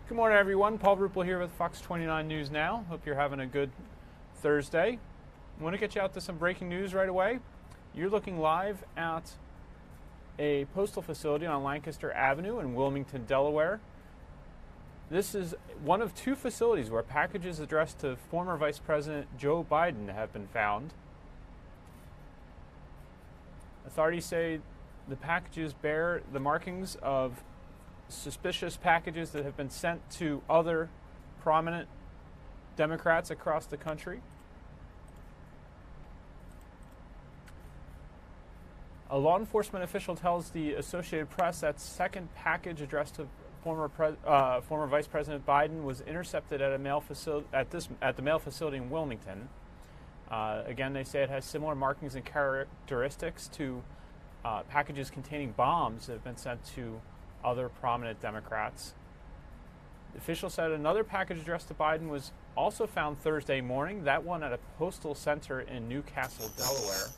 Good morning, everyone. Paul Rupel here with Fox 29 News Now. Hope you're having a good Thursday. I want to get you out to some breaking news right away. You're looking live at a postal facility on Lancaster Avenue in Wilmington, Delaware. This is one of two facilities where packages addressed to former Vice President Joe Biden have been found. Authorities say the packages bear the markings of suspicious packages that have been sent to other prominent Democrats across the country. A law enforcement official tells the Associated Press that second package addressed to former Vice President Biden was intercepted at a mail facility at the mail facility in Wilmington. Again, they say it has similar markings and characteristics to packages containing bombs that have been sent to other prominent Democrats. The official said another package addressed to Biden was also found Thursday morning, that one at a postal center in Newcastle, Delaware.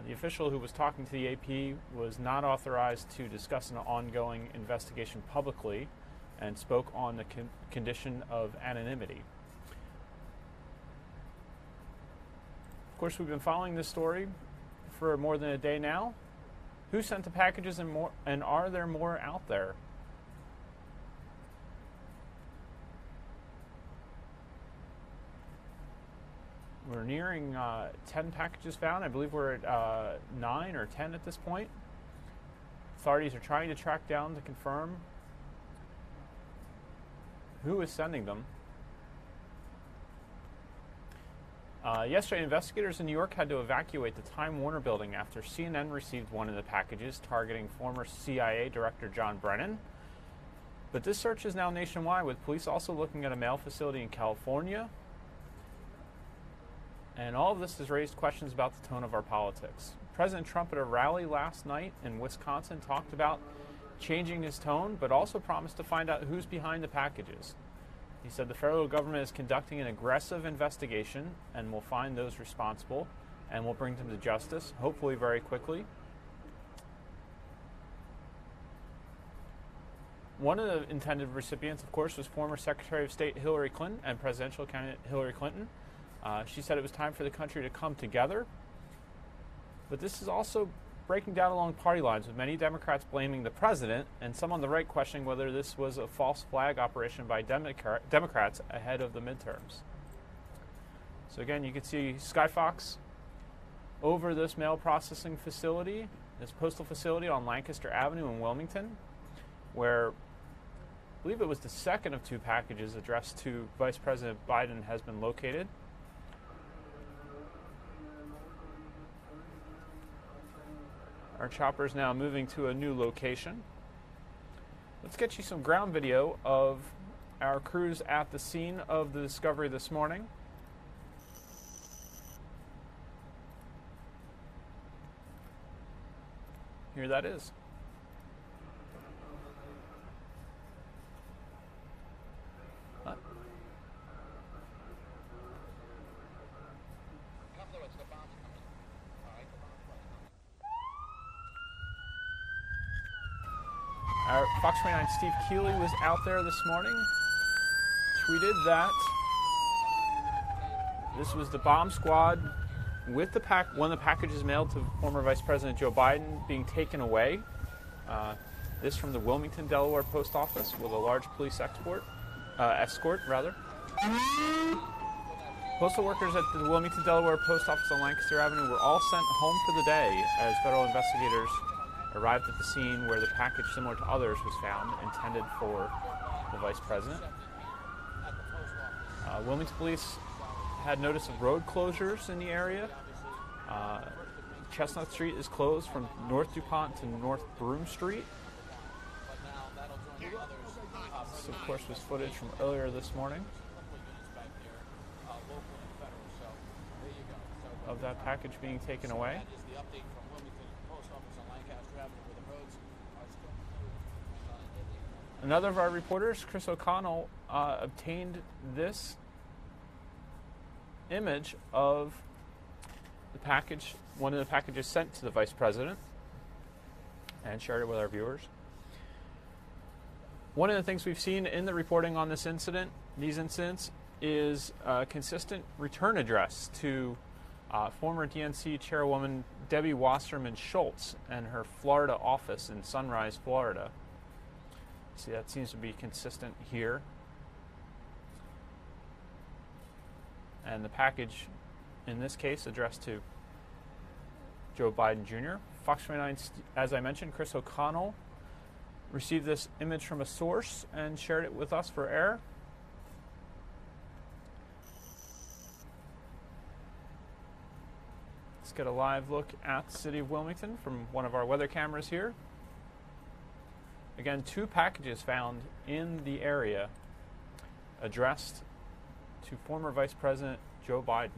The official who was talking to the AP was not authorized to discuss an ongoing investigation publicly and spoke on the condition of anonymity. Of course, we've been following this story for more than a day now. Who sent the packages and are there more out there? We're nearing 10 packages found. I believe we're at 9 or 10 at this point. Authorities are trying to track down to confirm who is sending them. Yesterday, investigators in New York had to evacuate the Time Warner building after CNN received one of the packages targeting former CIA Director John Brennan. But this search is now nationwide, with police also looking at a mail facility in California. And all of this has raised questions about the tone of our politics. President Trump at a rally last night in Wisconsin talked about changing his tone, but also promised to find out who's behind the packages. He said the federal government is conducting an aggressive investigation and will find those responsible and will bring them to justice, hopefully very quickly. One of the intended recipients, of course, was former Secretary of State Hillary Clinton and presidential candidate Hillary Clinton. She said it was time for the country to come together. But this is also breaking down along party lines, with many Democrats blaming the president and some on the right questioning whether this was a false flag operation by Democrats ahead of the midterms. So again, you can see Skyfox over this mail processing facility, this postal facility on Lancaster Avenue in Wilmington, where I believe it was the second of two packages addressed to Vice President Biden has been located. Our chopper is now moving to a new location. Let's get you some ground video of our crews at the scene of the discovery this morning. Here that is. Our Fox 29 Steve Keeley was out there this morning, tweeted that this was the bomb squad with the one of the packages mailed to former Vice President Joe Biden being taken away. This from the Wilmington, Delaware post office with a large police escort. Postal workers at the Wilmington, Delaware post office on Lancaster Avenue were all sent home for the day as federal investigators arrived at the scene where the package, similar to others, was found, intended for the Vice President. Wilmington police had notice of road closures in the area. Chestnut Street is closed from North DuPont to North Broome Street. This, of course, was footage from earlier this morning of that package being taken away. Another of our reporters, Chris O'Connell, obtained this image of the package, one of the packages sent to the Vice President, and shared it with our viewers. One of the things we've seen in the reporting on these incidents, is a consistent return address to former DNC chairwoman Debbie Wasserman Schultz and her Florida office in Sunrise, Florida. See, that seems to be consistent here. And the package, in this case, addressed to Joe Biden Jr. Fox 29, as I mentioned, Chris O'Connell received this image from a source and shared it with us for air. Let's get a live look at the city of Wilmington from one of our weather cameras here. Again, 2 packages found in the area addressed to former Vice President Joe Biden.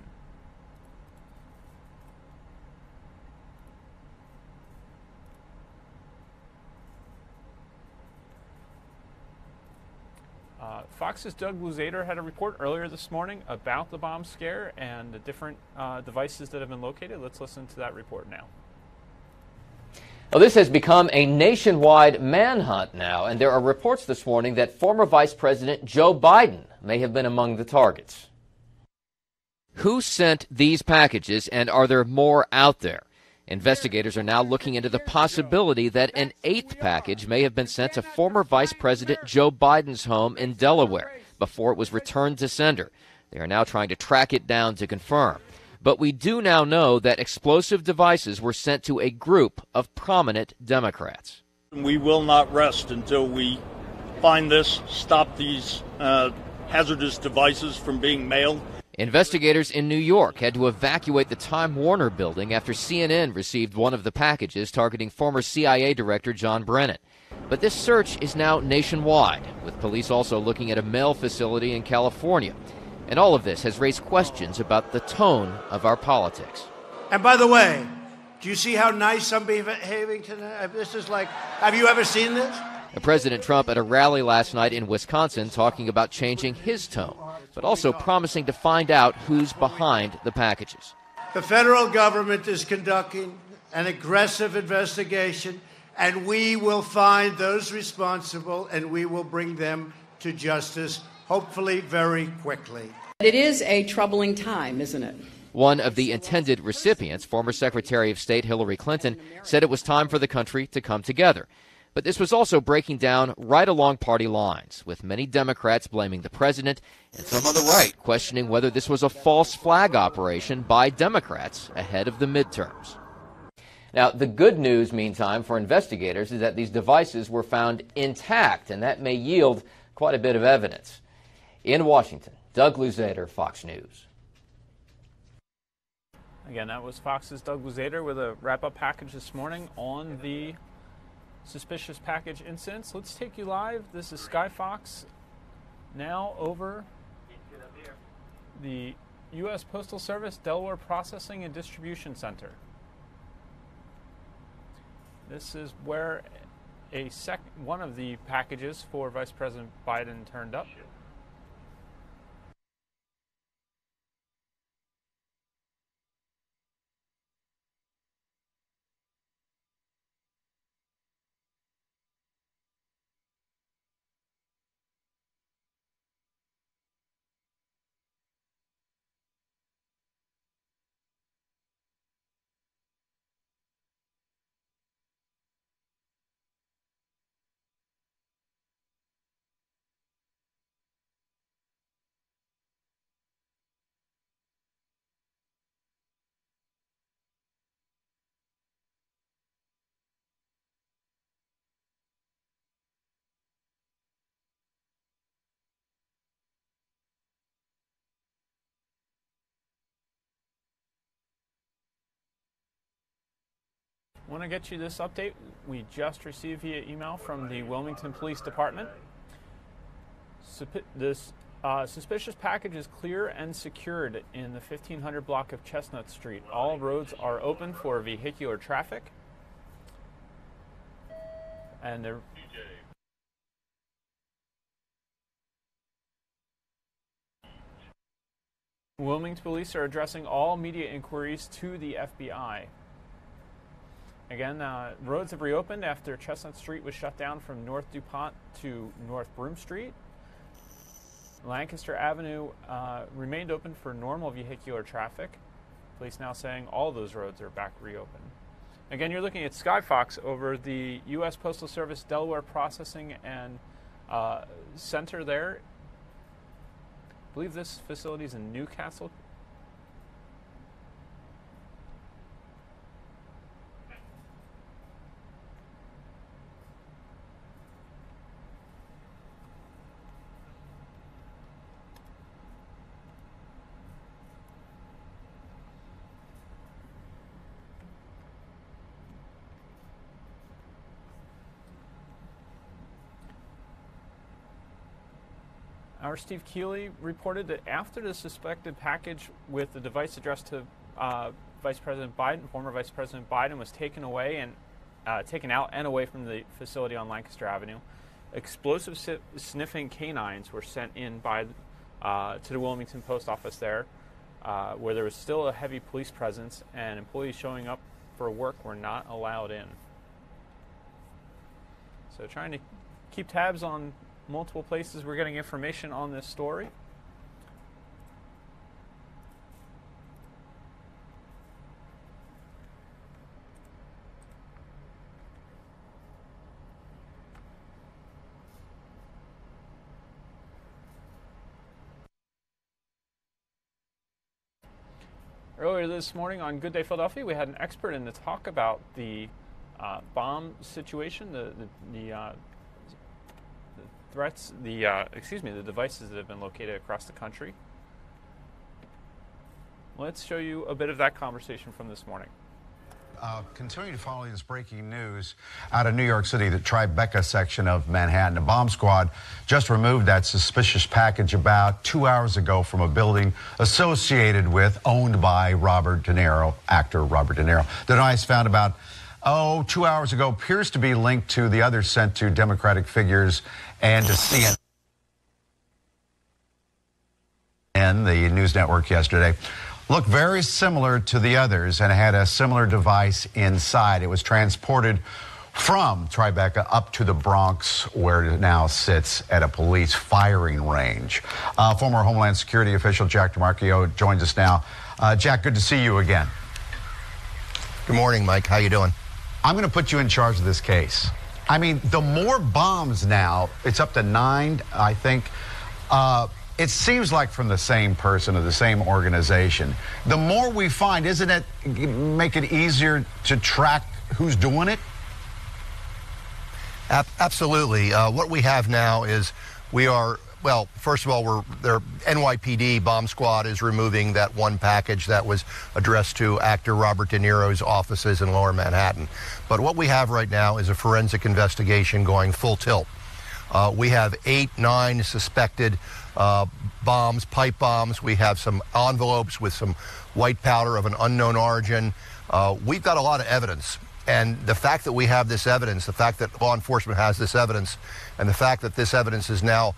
Fox's Doug Luzader had a report earlier this morning about the bomb scare and the different devices that have been located. Let's listen to that report now. Well, this has become a nationwide manhunt now, and there are reports this morning that former Vice President Joe Biden may have been among the targets. Who sent these packages, and are there more out there? Investigators are now looking into the possibility that an 8th package may have been sent to former Vice President Joe Biden's home in Delaware before it was returned to sender. They are now trying to track it down to confirm. But we do now know that explosive devices were sent to a group of prominent Democrats. We will not rest until we find this, stop these hazardous devices from being mailed. Investigators in New York had to evacuate the Time Warner building after CNN received one of the packages targeting former CIA Director John Brennan. But this search is now nationwide, with police also looking at a mail facility in California. And all of this has raised questions about the tone of our politics. And by the way, do you see how nice I'm behaving tonight? This is like, have you ever seen this? President Trump at a rally last night in Wisconsin talking about changing his tone, but also promising to find out who's behind the packages. The federal government is conducting an aggressive investigation, and we will find those responsible, and we will bring them to justice, hopefully very quickly. It is a troubling time, isn't it? One of the intended recipients, former Secretary of State Hillary Clinton, said it was time for the country to come together. But this was also breaking down right along party lines, with many Democrats blaming the president and some on the right questioning whether this was a false flag operation by Democrats ahead of the midterms. Now, the good news, meantime, for investigators is that these devices were found intact, and that may yield quite a bit of evidence. In Washington, Doug Luzader, Fox News. Again, that was Fox's Doug Luzader with a wrap-up package this morning on the suspicious package incidents. Let's take you live. This is Sky Fox now over the U.S. Postal Service Delaware Processing and Distribution Center. This is where one of the packages for Vice President Biden turned up. I want to get you this update we just received via email from the Wilmington Police Department. This suspicious package is clear and secured in the 1500 block of Chestnut Street. All roads are open for vehicular traffic. And they're Wilmington police are addressing all media inquiries to the FBI. Again, roads have reopened after Chestnut Street was shut down from North DuPont to North Broome Street. Lancaster Avenue remained open for normal vehicular traffic. Police now saying all those roads are back reopened. Again, you're looking at Skyfox over the U.S. Postal Service Delaware Processing and Center there. I believe this facility is in Newcastle. Our Steve Keeley reported that after the suspected package with the device addressed to Vice President Biden, former Vice President Biden, was taken away and taken out and away from the facility on Lancaster Avenue, explosive sniffing canines were sent in by to the Wilmington Post Office there, where there was still a heavy police presence, and employees showing up for work were not allowed in. So trying to keep tabs on multiple places we're getting information on this story. Earlier this morning on Good Day Philadelphia, we had an expert in to talk about the bomb situation, the threats, the devices that have been located across the country. Let's show you a bit of that conversation from this morning. Continuing to follow this breaking news out of New York City, the Tribeca section of Manhattan. A bomb squad just removed that suspicious package about 2 hours ago from a building associated with, owned by Robert De Niro, actor Robert De Niro. The device found about 2 hours ago appears to be linked to the others sent to Democratic figures and to CNN, the news network yesterday. Looked very similar to the others and had a similar device inside. It was transported from Tribeca up to the Bronx, where it now sits at a police firing range. Former Homeland Security official Jack DeMarchio joins us now. Jack, good to see you again. Good morning, Mike. How you doing? I'm going to put you in charge of this case. I mean, the more bombs now, it's up to 9, I think. It seems like from the same person or the same organization. The more we find, isn't it make it easier to track who's doing it? Absolutely. What we have now is well, first of all, NYPD bomb squad is removing that one package that was addressed to actor Robert De Niro's offices in Lower Manhattan. But what we have right now is a forensic investigation going full tilt. We have 8, 9 suspected bombs, pipe bombs. We have some envelopes with some white powder of an unknown origin. We've got a lot of evidence. And the fact that we have this evidence, the fact that law enforcement has this evidence, and the fact that this evidence is now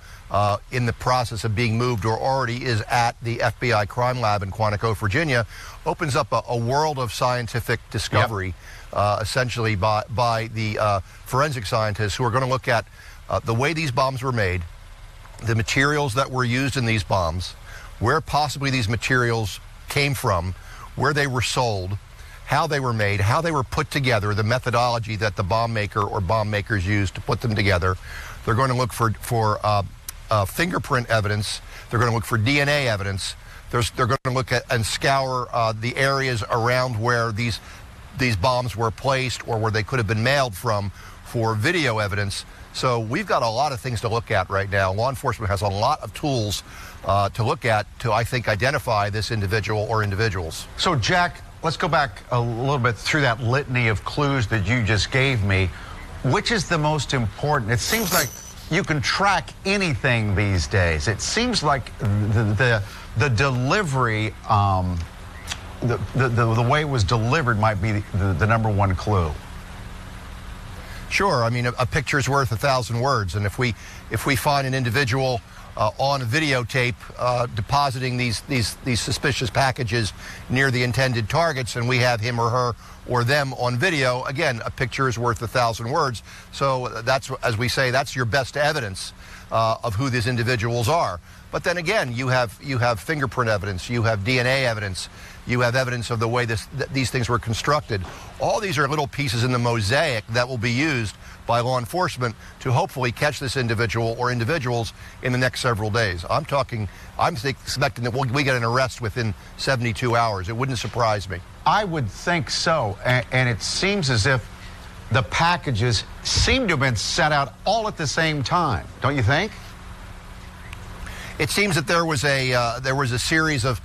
in the process of being moved or already is at the FBI crime lab in Quantico, Virginia, opens up a world of scientific discovery, essentially by the forensic scientists who are going to look at the way these bombs were made, the materials that were used in these bombs, where possibly these materials came from, where they were sold, how they were made, how they were put together, the methodology that the bomb maker or bomb makers used to put them together. They're going to look for fingerprint evidence. They're going to look for DNA evidence. They're going to look at and scour the areas around where these bombs were placed or where they could have been mailed from for video evidence. So we've got a lot of things to look at right now. Law enforcement has a lot of tools to look at to, I think, identify this individual or individuals. So, Jack, let's go back a little bit through that litany of clues that you just gave me. Which is the most important? It seems like you can track anything these days. It seems like the delivery, the way it was delivered might be the number one clue. Sure. I mean, a picture's worth 1,000 words, and if we find an individual on a videotape depositing these suspicious packages near the intended targets, and we have him or her or them on video, again, a picture is worth 1,000 words. So that's, as we say, that's your best evidence of who these individuals are. But then again, you have fingerprint evidence, you have DNA evidence, you have evidence of the way these things were constructed. All these are little pieces in the mosaic that will be used by law enforcement to hopefully catch this individual or individuals in the next several days. I'm expecting that we get an arrest within 72 hours. It wouldn't surprise me. I would think so, and it seems as if the packages seem to have been sent out all at the same time, don't you think? It seems that there was a series of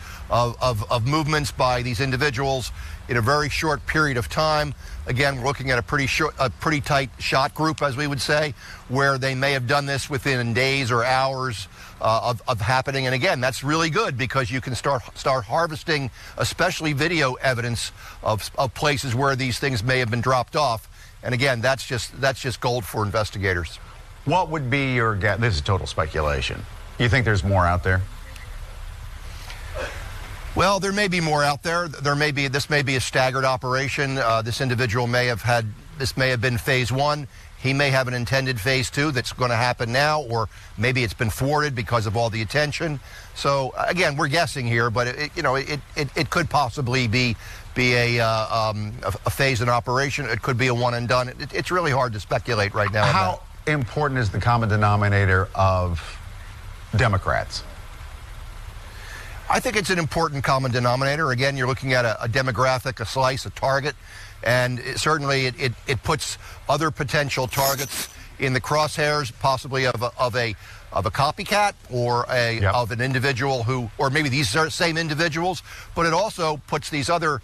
movements by these individuals in a very short period of time. Again, we're looking at a pretty tight shot group, as we would say, where they may have done this within days or hours of happening. And again, that's really good because you can start harvesting, especially video evidence of places where these things may have been dropped off. And again, that's just gold for investigators. What would be your guess? This is total speculation. You think there's more out there? Well, there may be more out there. This may be a staggered operation. This individual this may have been phase one. He may have an intended phase two that's going to happen now, or maybe it's been thwarted because of all the attention. So again, we're guessing here, but it could possibly be a phase in operation. It could be a one and done. It's really hard to speculate right now. How important is the common denominator of Democrats? I think it's an important common denominator. Again, you're looking at a demographic, a slice, a target, and certainly it puts other potential targets in the crosshairs, possibly of a copycat or of an individual or maybe these same individuals, but it also puts these other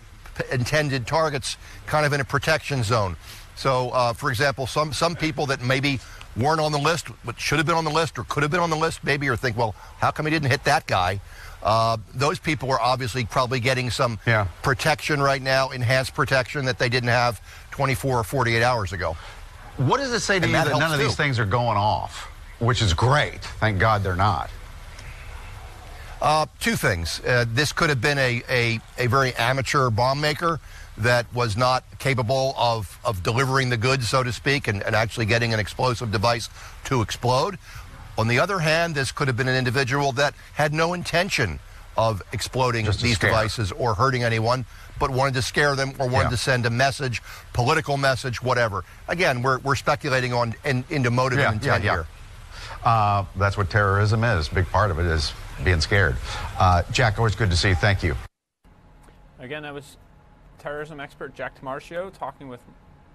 intended targets kind of in a protection zone. So, for example, some people that maybe weren't on the list, but should have been on the list or could have been on the list maybe, or think, well, how come he didn't hit that guy? Those people are obviously probably getting some protection right now, enhanced protection that they didn't have 24 or 48 hours ago. What does it say to you that none of these things are going off, which is great? Thank God they're not. Two things. This could have been a very amateur bomb maker that was not capable of delivering the goods, so to speak, and actually getting an explosive device to explode. On the other hand, this could have been an individual that had no intention of exploding these devices or hurting anyone, but wanted to scare them or wanted to send a message, political message, whatever. Again, we're speculating on into motive and intent here. That's what terrorism is. A big part of it is being scared. Jack, always good to see you. Thank you. Again, that was terrorism expert Jack Tamarcio talking with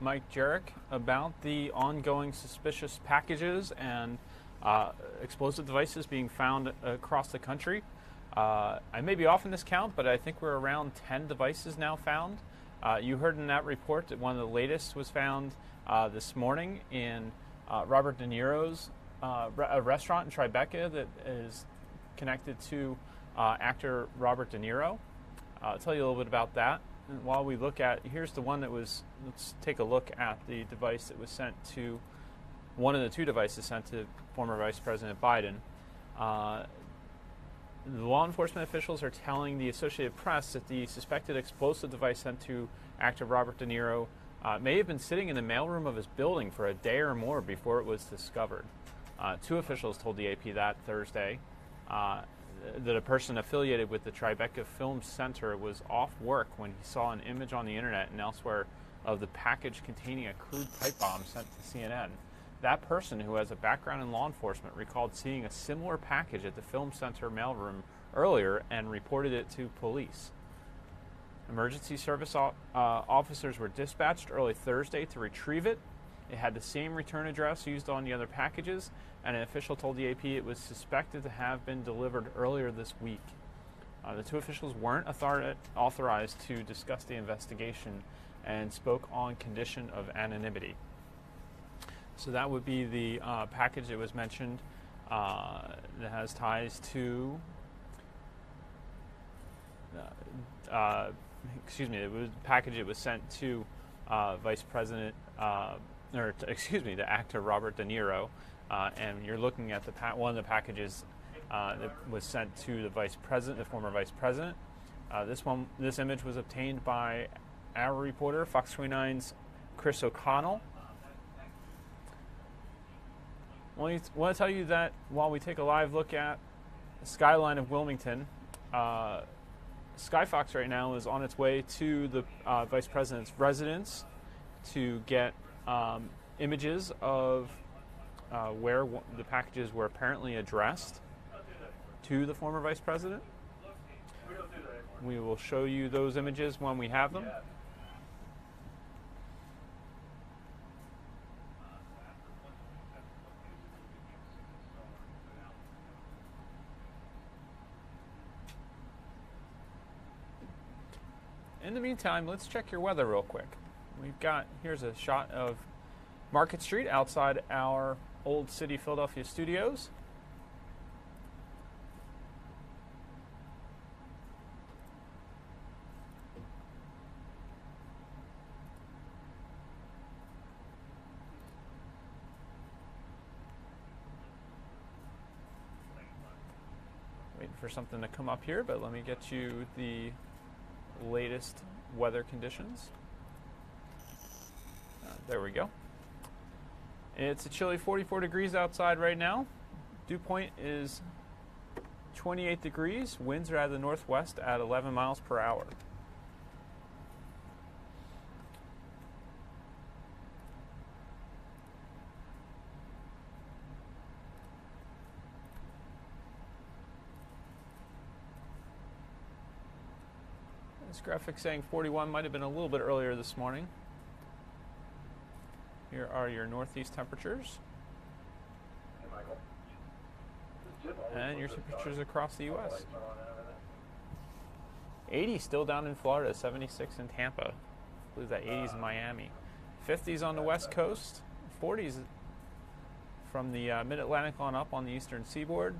Mike Jarek about the ongoing suspicious packages and explosive devices being found across the country. I may be off in this count, but I think we're around 10 devices now found. You heard in that report that one of the latest was found this morning in Robert De Niro's a restaurant in Tribeca that is connected to actor Robert De Niro. I'll tell you a little bit about that. And while we look at, here's the one that was, let's take a look at the device that was sent to, one of the two devices sent to former Vice President Biden. The law enforcement officials are telling the Associated Press that the suspected explosive device sent to actor Robert De Niro may have been sitting in the mailroom of his building for a day or more before it was discovered. Two officials told the AP that Thursday that a person affiliated with the Tribeca Film Center was off work when he saw an image on the internet and elsewhere of the package containing a crude pipe bomb sent to CNN. That person, who has a background in law enforcement, recalled seeing a similar package at the Film Center mailroom earlier and reported it to police. Emergency service officers were dispatched early Thursday to retrieve it. It had the same return address used on the other packages, and an official told the AP it was suspected to have been delivered earlier this week. The two officials weren't authorized to discuss the investigation and spoke on condition of anonymity. So that would be the package that was mentioned that has ties to, it was a package that was sent to Vice President excuse me, the actor Robert De Niro, and you're looking at one of the packages that was sent to the vice president, the former vice president. This image was obtained by our reporter, Fox 29's Chris O'Connell. I want to tell you that while we take a live look at the skyline of Wilmington, Skyfox right now is on its way to the vice president's residence to get images of where the packages were apparently addressed to the former vice president. We will show you those images when we have them. In the meantime, let's check your weather real quick. Here's a shot of Market Street outside our Old City Philadelphia studios. Waiting for something to come up here, but let me get you the latest weather conditions. There we go. It's a chilly 44 degrees outside right now. Dew point is 28 degrees. Winds are out of the northwest at 11 miles per hour. This graphic saying 41 might have been a little bit earlier this morning. Here are your northeast temperatures. And your temperatures across the U.S. 80 still down in Florida, 76 in Tampa. I believe that 80s in Miami. 50s on the west coast, 40s from the mid-Atlantic on up on the eastern seaboard.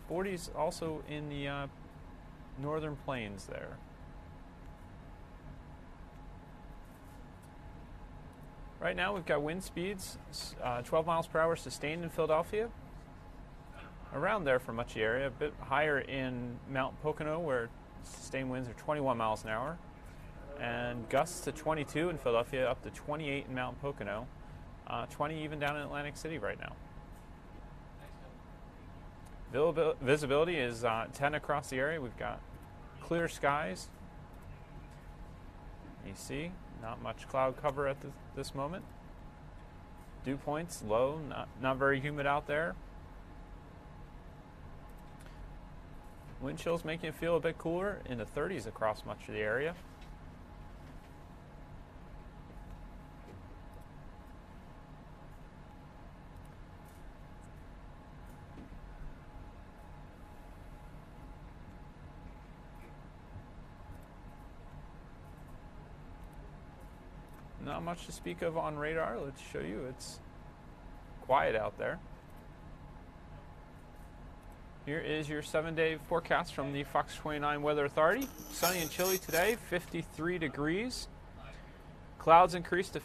40s also in the northern plains there. Right now we've got wind speeds 12 miles per hour sustained in Philadelphia. Around there for much of the area. A bit higher in Mount Pocono where sustained winds are 21 miles an hour. And gusts to 22 in Philadelphia, up to 28 in Mount Pocono. 20 even down in Atlantic City right now. Visibility is 10 across the area. We've got clear skies. You see, not much cloud cover at this moment. Dew points low, not very humid out there. Wind chills making it feel a bit cooler, in the 30s across much of the area. Not much to speak of on radar. Let's show you. It's quiet out there. Here is your 7-day forecast from the Fox 29 Weather Authority. Sunny and chilly today, 53 degrees. Clouds increase to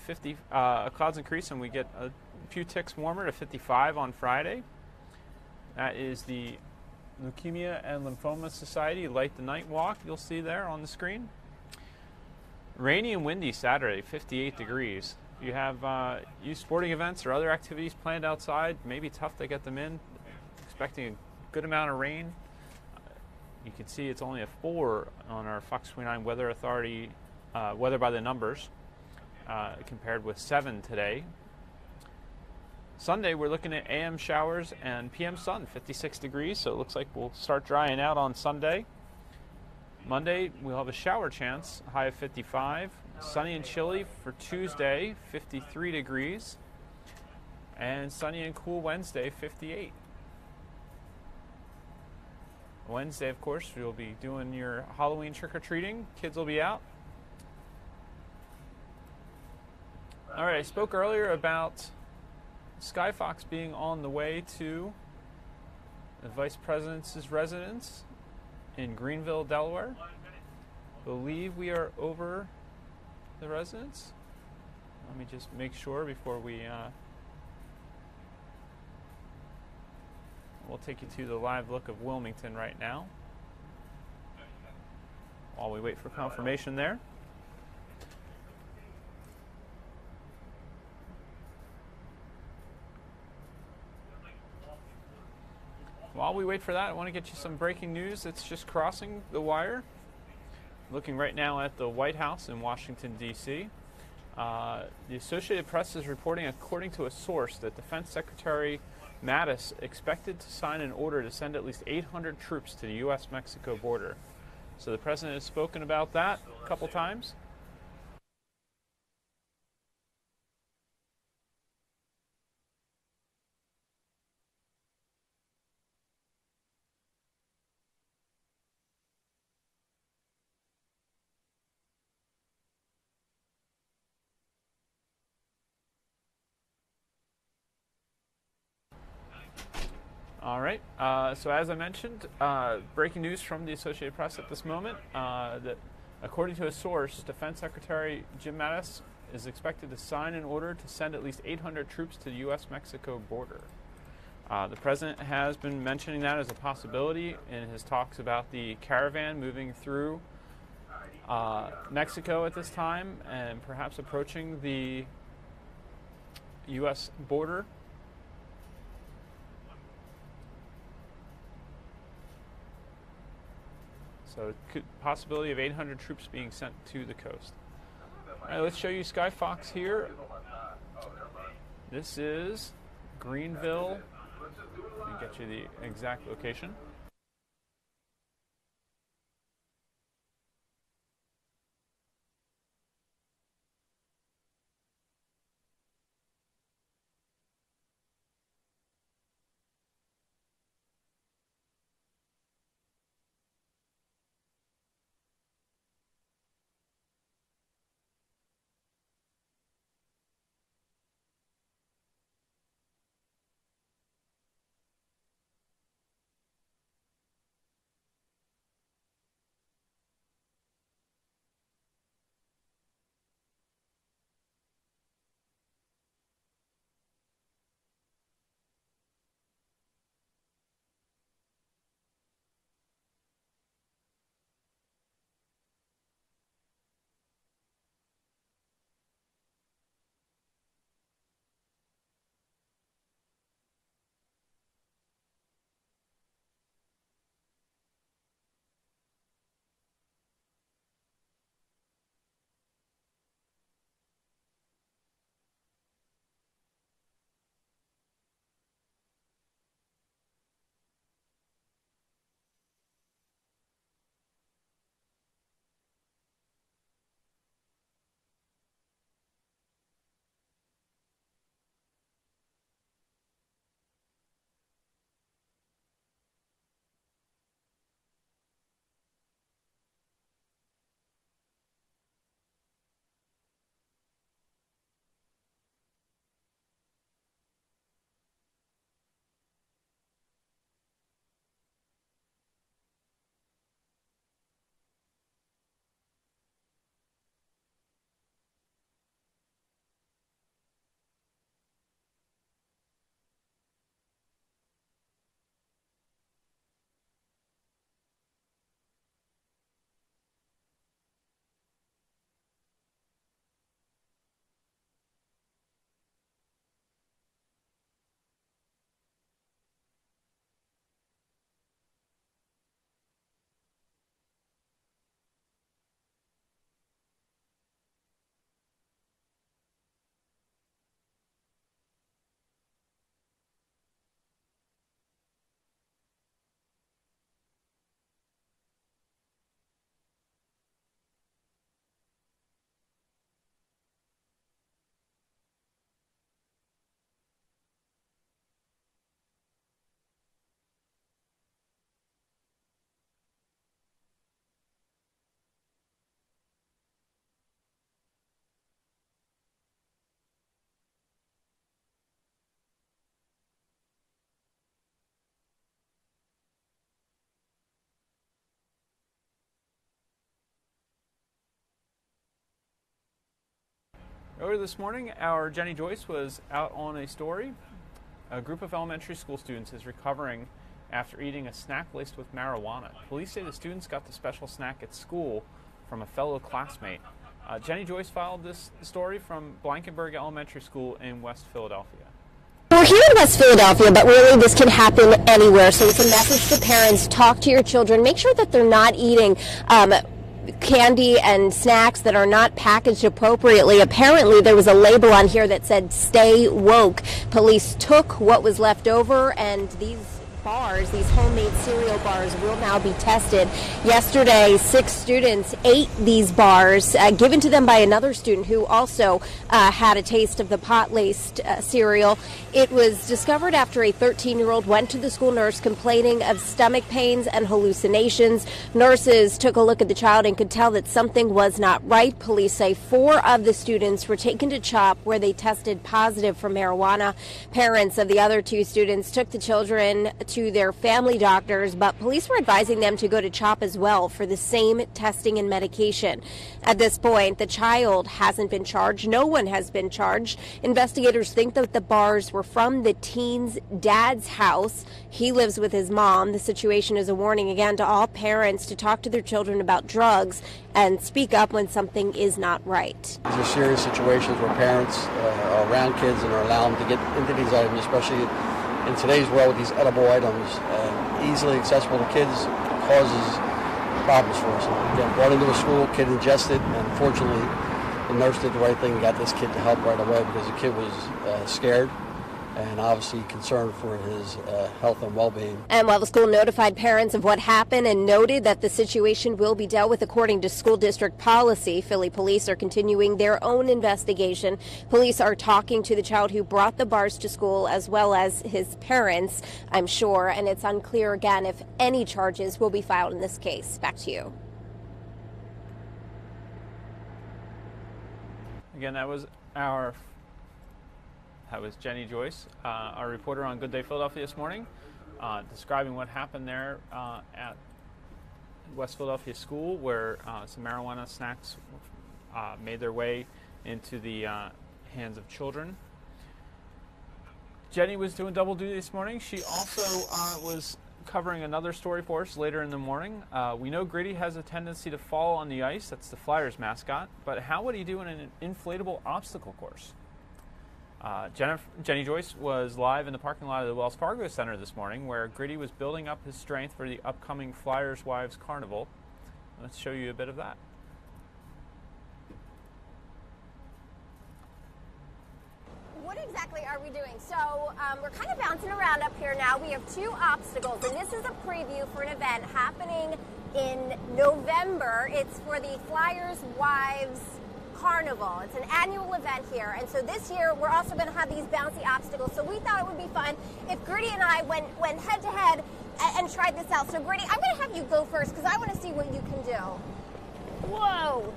clouds increase, and we get a few ticks warmer to 55 on Friday. That is the Leukemia and Lymphoma Society Light the Night Walk. You'll see there on the screen. Rainy and windy Saturday, 58 degrees. If you have youth sporting events or other activities planned outside, maybe tough to get them in. Expecting a good amount of rain. You can see it's only a 4 on our Fox 29 Weather Authority weather by the numbers, compared with 7 today. Sunday, we're looking at AM showers and PM sun, 56 degrees, so it looks like we'll start drying out on Sunday. Monday, we'll have a shower chance, high of 55. Sunny and chilly for Tuesday, 53 degrees. And sunny and cool Wednesday, 58. Wednesday, of course, you'll be doing your Halloween trick-or-treating. Kids will be out. All right, I spoke earlier about Skyfox being on the way to the Vice President's residence in Greenville, Delaware. I believe we are over the residence. Let me just make sure before we... we'll take you to the live look of Wilmington right now, while we wait for confirmation there. While we wait for that, I want to get you some breaking news that's just crossing the wire. Looking right now at the White House in Washington, D.C. The Associated Press is reporting, according to a source, that Defense Secretary Mattis expected to sign an order to send at least 800 troops to the U.S.-Mexico border. So the president has spoken about that a couple times. All right. So as I mentioned, breaking news from the Associated Press at this moment, that according to a source, Defense Secretary Jim Mattis is expected to sign an order to send at least 800 troops to the U.S.-Mexico border. The president has been mentioning that as a possibility in his talks about the caravan moving through Mexico at this time and perhaps approaching the U.S. border. So possibility of 800 troops being sent to the coast. All right, let's show you Sky Fox here. This is Greenville. Let me get you the exact location. Earlier this morning, our Jenny Joyce was out on a story. A group of elementary school students is recovering after eating a snack laced with marijuana. Police say the students got the special snack at school from a fellow classmate. Jenny Joyce followed this story from Blankenberg Elementary School in West Philadelphia. We're here in West Philadelphia, but really this can happen anywhere. So it's a message to parents. Talk to your children. Make sure that they're not eating candy and snacks that are not packaged appropriately. Apparently there was a label on here that said "Stay Woke." Police took what was left over, and these bars, these homemade cereal bars, will now be tested. Yesterday, 6 students ate these bars given to them by another student who also had a taste of the pot-laced cereal. It was discovered after a 13-year-old went to the school nurse complaining of stomach pains and hallucinations. Nurses took a look at the child and could tell that something was not right. Police say 4 of the students were taken to CHOP, where they tested positive for marijuana. Parents of the other 2 students took the children to their family doctors, but police were advising them to go to CHOP as well for the same testing and medication. At this point, the child hasn't been charged. No one has been charged. Investigators think that the bars were from the teen's dad's house. He lives with his mom. The situation is a warning again to all parents to talk to their children about drugs and speak up when something is not right. These are serious situations where parents are around kids and are allowed them to get into these items, especially in today's world with these edible items, easily accessible to kids, causes problems for us. And again, brought into a school, kid ingested, and unfortunately the nurse did the right thing and got this kid to help right away because the kid was scared and obviously concerned for his health and well-being. And while the school notified parents of what happened and noted that the situation will be dealt with according to school district policy, Philly police are continuing their own investigation. Police are talking to the child who brought the bars to school as well as his parents, I'm sure, and it's unclear again if any charges will be filed in this case. Back to you. Again, that was Jenny Joyce, our reporter on Good Day Philadelphia this morning, describing what happened there at West Philadelphia School, where some marijuana snacks made their way into the hands of children. Jenny was doing double duty this morning. She also was covering another story for us later in the morning. We know Gritty has a tendency to fall on the ice. That's the Flyers mascot. But how would he do in an inflatable obstacle course? Jenny Joyce was live in the parking lot of the Wells Fargo Center this morning, where Gritty was building up his strength for the upcoming Flyers Wives Carnival. Let's show you a bit of that. What exactly are we doing? So we're kind of bouncing around up here now. We have 2 obstacles, and this is a preview for an event happening in November. It's for the Flyers Wives Carnival. It's an annual event here, and so this year we're also going to have these bouncy obstacles. So we thought it would be fun if Gritty and I went head to head and tried this out. So Gritty, I'm going to have you go first because I want to see what you can do. Whoa!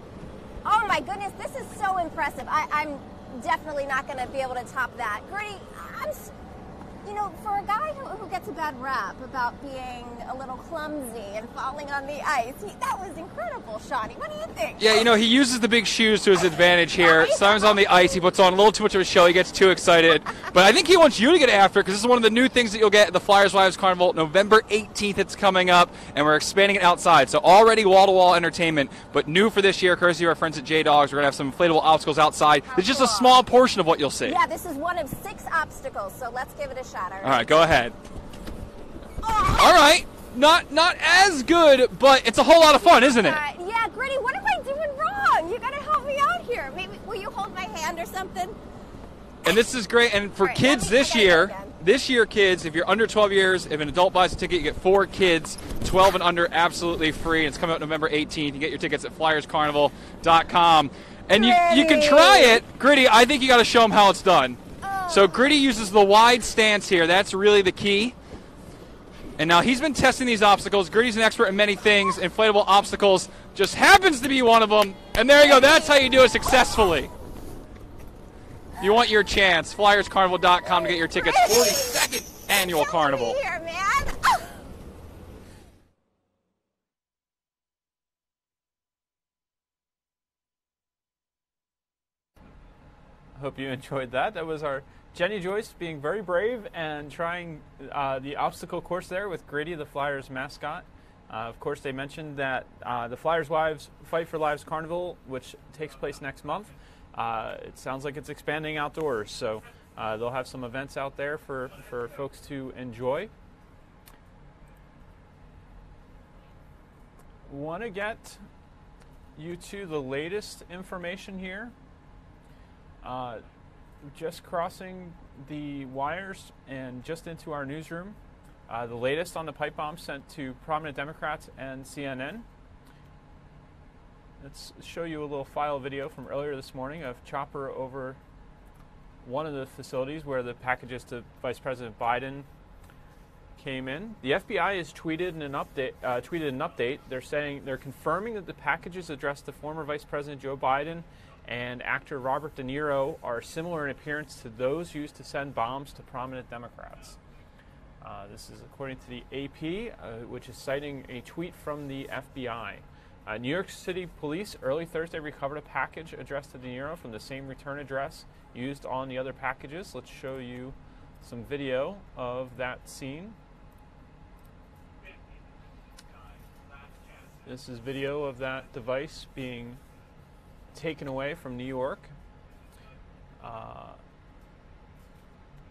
Oh my goodness, this is so impressive. I'm definitely not going to be able to top that. Gritty, for a guy who gets a bad rap about being a little clumsy and falling on the ice, that was incredible, Shawnee. What do you think? Yeah, he uses the big shoes to his advantage here. Sometimes on the ice, he puts on a little too much of a show. He gets too excited. But I think he wants you to get after it because this is one of the new things that you'll get at the Flyers Wives Carnival. November 18th, it's coming up, and we're expanding it outside. So already wall-to-wall entertainment, but new for this year, courtesy of our friends at J-Dogs. We're going to have some inflatable obstacles outside. It's just a small portion of what you'll see. Yeah, this is one of 6 obstacles, so let's give it a shot. All right, go ahead. Oh. All right. Not as good, but it's a whole lot of fun, isn't it? Yeah, Gritty, what am I doing wrong? You got to help me out here. Maybe will you hold my hand or something? And this is great. And for kids this year, kids, if you're under 12 years, if an adult buys a ticket, you get 4 kids, 12 and under, absolutely free. It's coming out November 18th. You get your tickets at flyerscarnival.com. And you can try it. Gritty, I think you got to show them how it's done. So Gritty uses the wide stance here. That's really the key. And now he's been testing these obstacles. Gritty's an expert in many things. Inflatable obstacles just happens to be one of them. And there you go. That's how you do it successfully. You want your chance. FlyersCarnival.com to get your tickets. 42nd annual carnival. Here, man. hope you enjoyed that. That was our Jenny Joyce being very brave and trying the obstacle course there with Grady, the Flyers mascot. Of course, they mentioned that the Flyers Wives Fight for Lives Carnival, which takes place next month, it sounds like it's expanding outdoors. So they'll have some events out there for folks to enjoy. Want to get you to the latest information here. Just crossing the wires and just into our newsroom. The latest on the pipe bomb sent to prominent Democrats and CNN. Let's show you a little file video from earlier this morning of chopper over one of the facilities where the packages to Vice President Biden came in. The FBI has tweeted an update. They're saying they're confirming that the packages addressed to former Vice President Joe Biden and actor Robert De Niro are similar in appearance to those used to send bombs to prominent Democrats. This is according to the AP, which is citing a tweet from the FBI. New York City police early Thursday recovered a package addressed to De Niro from the same return address used on the other packages. Let's show you some video of that scene. This is video of that device being taken away from New York.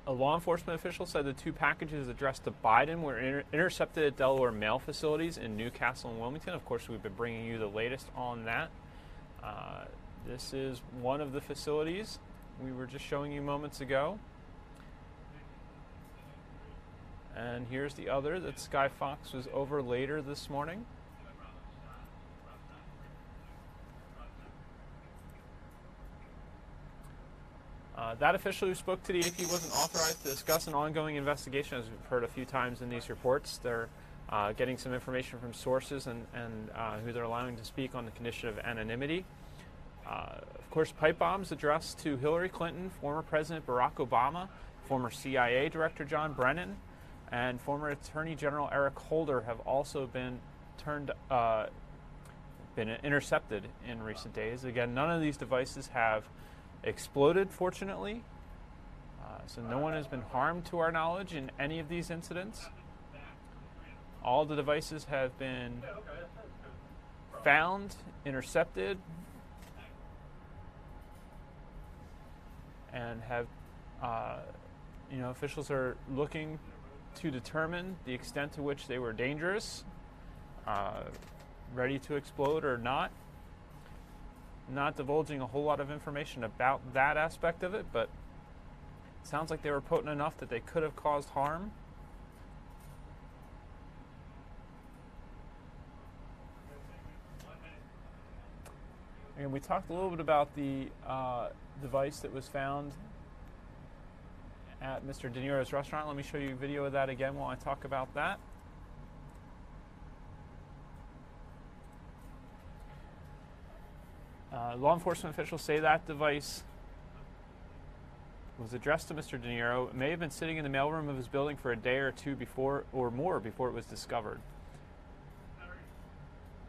A law enforcement official said the two packages addressed to Biden were intercepted at Delaware mail facilities in Newcastle and Wilmington. Of course, we've been bringing you the latest on that. This is one of the facilities we were just showing you moments ago. And here's the other that Sky Fox was over later this morning. That official who spoke to the AP wasn't authorized to discuss an ongoing investigation, as we've heard a few times in these reports. They're getting some information from sources and who they're allowing to speak on the condition of anonymity. Of course, pipe bombs addressed to Hillary Clinton, former President Barack Obama, former CIA Director John Brennan, and former Attorney General Eric Holder have also been intercepted in recent days. Again, none of these devices have exploded, fortunately, so no one has been harmed to our knowledge in any of these incidents. All the devices have been found, intercepted, and have, officials are looking to determine the extent to which they were dangerous, ready to explode or not. Not divulging a whole lot of information about that aspect of it, but it sounds like they were potent enough that they could have caused harm. And we talked a little bit about the device that was found at Mr. De Niro's restaurant. Let me show you a video of that again while I talk about that. Law enforcement officials say that device was addressed to Mr. De Niro. It may have been sitting in the mailroom of his building for a day or two before it was discovered.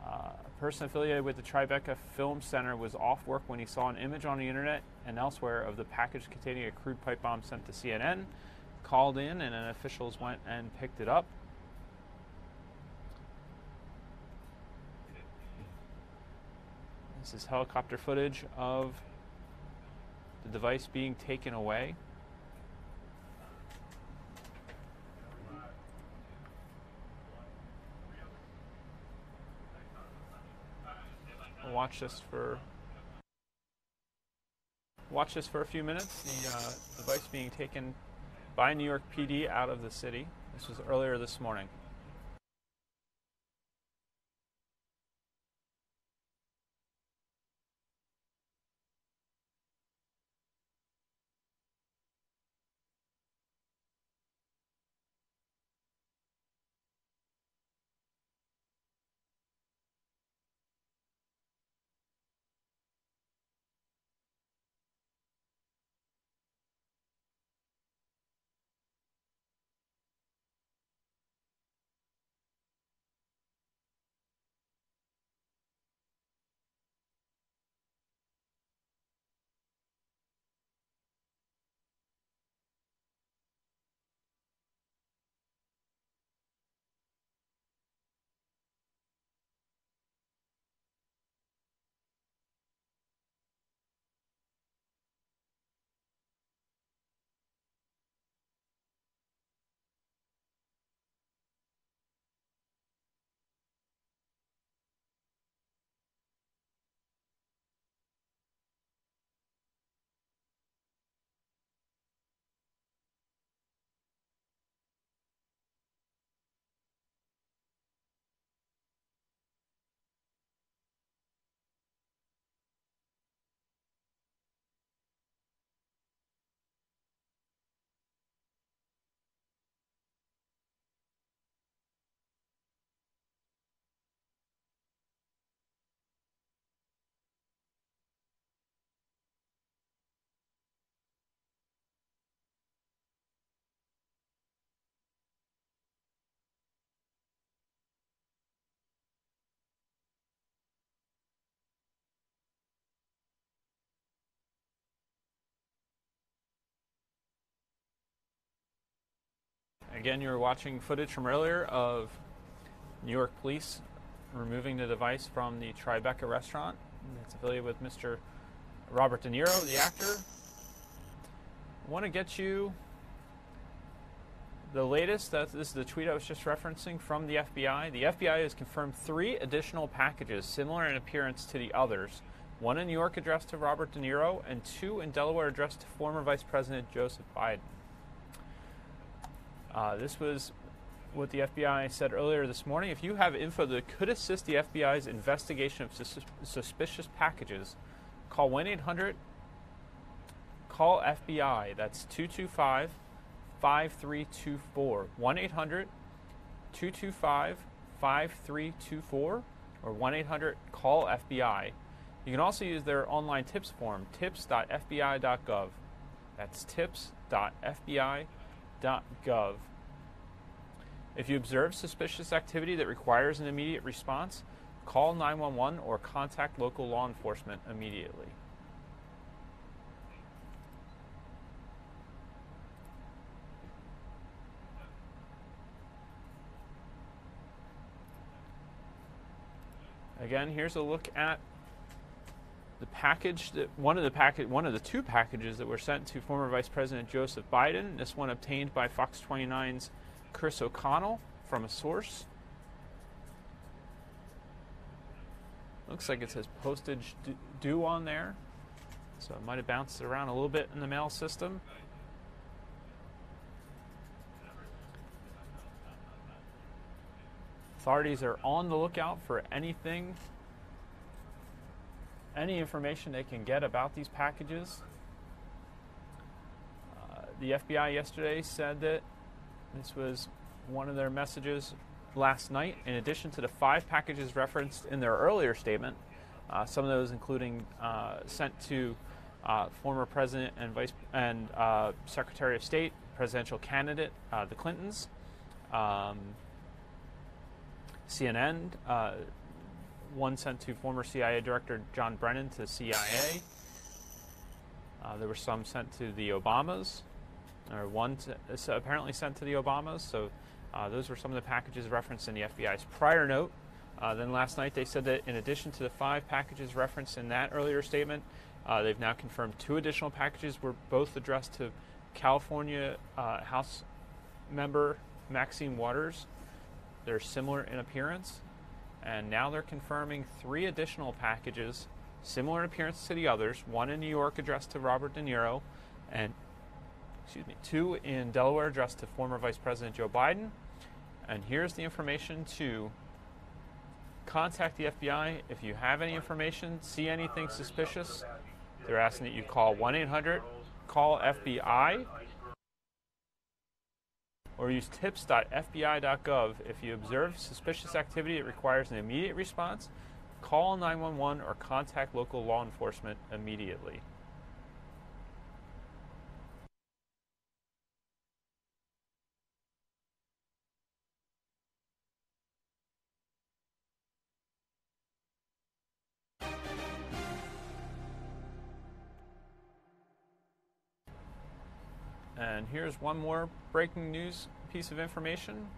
A person affiliated with the Tribeca Film Center was off work when he saw an image on the internet and elsewhere of the package containing a crude pipe bomb sent to CNN, called in, and then officials went and picked it up. This is helicopter footage of the device being taken away. We'll watch this for a few minutes. The device being taken by New York PD out of the city. This was earlier this morning. Again, you were watching footage from earlier of New York police removing the device from the Tribeca restaurant. It's affiliated with Mr. Robert De Niro, the actor. I want to get you the latest. This is the tweet I was just referencing from the FBI. The FBI has confirmed 3 additional packages similar in appearance to the others. 1 in New York addressed to Robert De Niro and 2 in Delaware addressed to former Vice President Joseph Biden. This was what the FBI said earlier this morning. If you have info that could assist the FBI's investigation of suspicious packages, call 1-800-CALL-FBI. That's 225-5324. 1-800-225-5324 or 1-800-CALL-FBI. You can also use their online tips form, tips.fbi.gov. That's tips.fbi.gov. If you observe suspicious activity that requires an immediate response, call 911 or contact local law enforcement immediately. Again, here's a look at the package that one of the 2 packages that were sent to former Vice President Joseph Biden. This one obtained by Fox 29's Chris O'Connell from a source. Looks like it says postage due on there, so it might have bounced around a little bit in the mail system. Authorities are on the lookout for any information they can get about these packages. The FBI yesterday said that this was one of their messages last night, in addition to the 5 packages referenced in their earlier statement. Some of those including sent to former President and Secretary of State, presidential candidate, the Clintons. CNN, one sent to former CIA Director John Brennan to CIA. There were some sent to the Obamas, or one apparently sent to the Obamas. So those were some of the packages referenced in the FBI's prior note. Then last night they said that in addition to the 5 packages referenced in that earlier statement, they've now confirmed 2 additional packages were both addressed to California House member Maxine Waters. They're similar in appearance, and now they're confirming 3 additional packages similar in appearance to the others. 1 in New York addressed to Robert De Niro, and 2 in Delaware addressed to former Vice President Joe Biden. And here's the information to contact the FBI if you have any information, see anything suspicious. They're asking that you call 1-800-CALL-FBI or use tips.fbi.gov. If you observe suspicious activity that requires an immediate response, call 911 or contact local law enforcement immediately. And here's one more breaking news piece of information.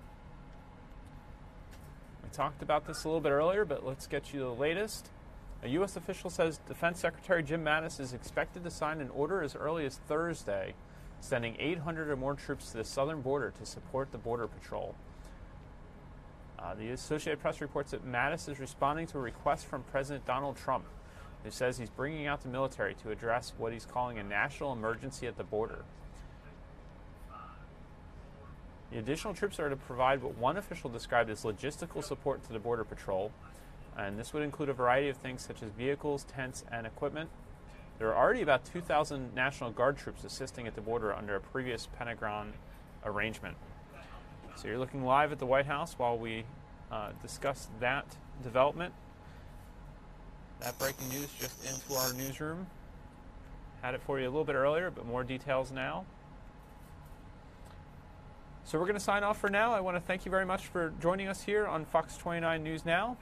We talked about this a little bit earlier, but let's get you the latest. A U.S. official says Defense Secretary Jim Mattis is expected to sign an order as early as Thursday, sending 800 or more troops to the southern border to support the Border Patrol. The Associated Press reports that Mattis is responding to a request from President Donald Trump, who says he's bringing out the military to address what he's calling a national emergency at the border. The additional troops are to provide what one official described as logistical support to the Border Patrol, and this would include a variety of things such as vehicles, tents, and equipment. There are already about 2,000 National Guard troops assisting at the border under a previous Pentagon arrangement. So you're looking live at the White House while we discuss that development. That breaking news just into our newsroom. Had it for you a little bit earlier, but more details now. So we're going to sign off for now. I want to thank you very much for joining us here on Fox 29 News Now.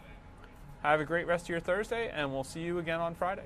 Have a great rest of your Thursday, and we'll see you again on Friday.